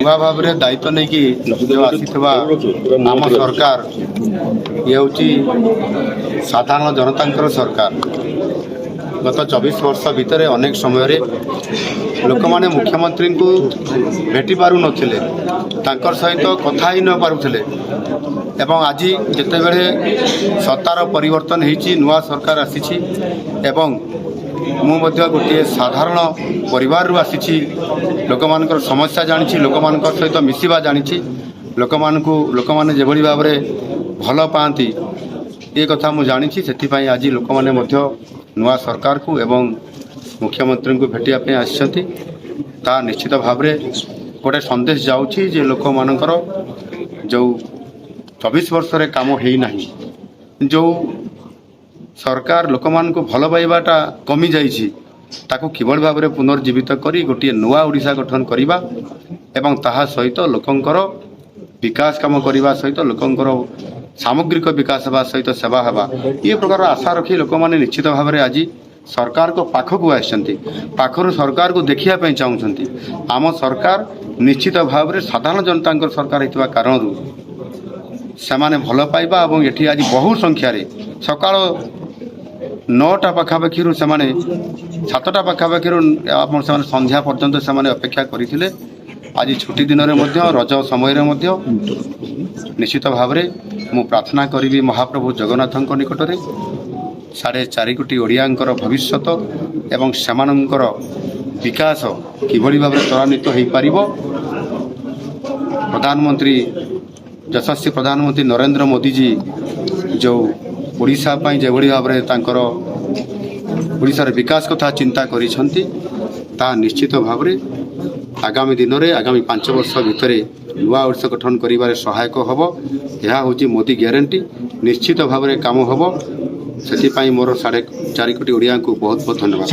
ନୂଆ ଭାବରେ ଦାୟିତ୍ୱ ନେଇକି ଯେଉଁ ଆସିଥିବା ଆମ ସରକାର ଇଏ ହେଉଛି ସାଧାରଣ ଜନତାଙ୍କର ସରକାର। ଗତ 24 ବର୍ଷ ଭିତରେ ଅନେକ ସମୟରେ ଲୋକମାନେ ମୁଖ୍ୟମନ୍ତ୍ରୀଙ୍କୁ ଭେଟି ପାରୁନଥିଲେ, ତାଙ୍କର ସହିତ କଥା ହିଁ ନ ପାରୁଥିଲେ। ଏବଂ ଆଜି ଯେତେବେଳେ ସତ୍ତାର ପରିବର୍ତ୍ତନ ହେଇଛି, ନୂଆ ସରକାର ଆସିଛି ଏବଂ ମୁଁ ମଧ୍ୟ ଗୋଟିଏ ସାଧାରଣ ପରିବାରରୁ ଆସିଛି, ଲୋକମାନଙ୍କର ସମସ୍ୟା ଜାଣିଛି, ଲୋକମାନଙ୍କ ସହିତ ମିଶିବା ଜାଣିଛି, ଲୋକମାନେ ଯେଭଳି ଭାବରେ ଭଲ ପାଆନ୍ତି ଏ କଥା ମୁଁ ଜାଣିଛି। ସେଥିପାଇଁ ଆଜି ଲୋକମାନେ ମଧ୍ୟ ନୂଆ ସରକାରକୁ ଏବଂ ମୁଖ୍ୟମନ୍ତ୍ରୀଙ୍କୁ ଭେଟିବା ପାଇଁ ଆସିଛନ୍ତି। ତାହା ନିଶ୍ଚିତ ଭାବରେ ଗୋଟେ ସନ୍ଦେଶ ଯାଉଛି ଯେ ଲୋକମାନଙ୍କର ଯେଉଁ 24 ବର୍ଷରେ କାମ ହେଇନାହିଁ, ଯେଉଁ ସରକାର ଲୋକମାନଙ୍କୁ ଭଲ ପାଇବାଟା କମିଯାଇଛି, ତାକୁ କିଭଳି ଭାବରେ ପୁନର୍ଜୀବିତ କରି ଗୋଟିଏ ନୂଆ ଓଡ଼ିଶା ଗଠନ କରିବା ଏବଂ ତାହା ସହିତ ଲୋକଙ୍କର ବିକାଶ କାମ କରିବା ସହିତ ଲୋକଙ୍କର ସାମଗ୍ରିକ ବିକାଶ ହେବା ସହିତ ସେବା ହେବା, ଏ ପ୍ରକାର ଆଶା ରଖି ଲୋକମାନେ ନିଶ୍ଚିତ ଭାବରେ ଆଜି ସରକାରଙ୍କ ପାଖକୁ ଆସିଛନ୍ତି, ପାଖରୁ ସରକାରକୁ ଦେଖିବା ପାଇଁ ଚାହୁଁଛନ୍ତି। ଆମ ସରକାର ନିଶ୍ଚିତ ଭାବରେ ସାଧାରଣ ଜନତାଙ୍କର ସରକାର ହୋଇଥିବା କାରଣରୁ ସେମାନେ ଭଲ ପାଇବା ଏବଂ ଏଠି ଆଜି ବହୁ ସଂଖ୍ୟାରେ ସକାଳ 9ଟା ପାଖାପାଖିରୁ ସେମାନେ 7ଟା ପାଖାପାଖିରୁ ସେମାନେ ସନ୍ଧ୍ୟା ପର୍ଯ୍ୟନ୍ତ ସେମାନେ ଅପେକ୍ଷା କରିଥିଲେ। ଆଜି ଛୁଟି ଦିନରେ ମଧ୍ୟ, ରଜ ସମୟରେ ମଧ୍ୟ ନିଶ୍ଚିତ ଭାବରେ ମୁଁ ପ୍ରାର୍ଥନା କରିବି ମହାପ୍ରଭୁ ଜଗନ୍ନାଥଙ୍କ ନିକଟରେ 4.5 କୋଟି ଓଡ଼ିଆଙ୍କର ଭବିଷ୍ୟତ ଏବଂ ସେମାନଙ୍କର ବିକାଶ କିଭଳି ଭାବରେ ତ୍ୱରାନ୍ୱିତ ହୋଇପାରିବ। ଯଶସ୍ୱୀ ପ୍ରଧାନମନ୍ତ୍ରୀ ନରେନ୍ଦ୍ର ମୋଦିଜୀ ଯେଉଁ ଓଡ଼ିଶା ପାଇଁ ଯେଭଳି ଭାବରେ ତାଙ୍କର ଓଡ଼ିଶାର ବିକାଶ କଥା ଚିନ୍ତା କରିଛନ୍ତି, ତାହା ନିଶ୍ଚିତ ଭାବରେ ଆଗାମୀ ଦିନରେ, ଆଗାମୀ 5 ବର୍ଷ ଭିତରେ ନୂଆ ଓଡ଼ିଶା ଗଠନ କରିବାରେ ସହାୟକ ହେବ। ଏହା ହେଉଛି ମୋଦି ଗ୍ୟାରେଣ୍ଟି, ନିଶ୍ଚିତ ଭାବରେ କାମ ହେବ। ସେଥିପାଇଁ ମୋର 4.5 କୋଟି ଓଡ଼ିଆଙ୍କୁ ବହୁତ ବହୁତ ଧନ୍ୟବାଦ।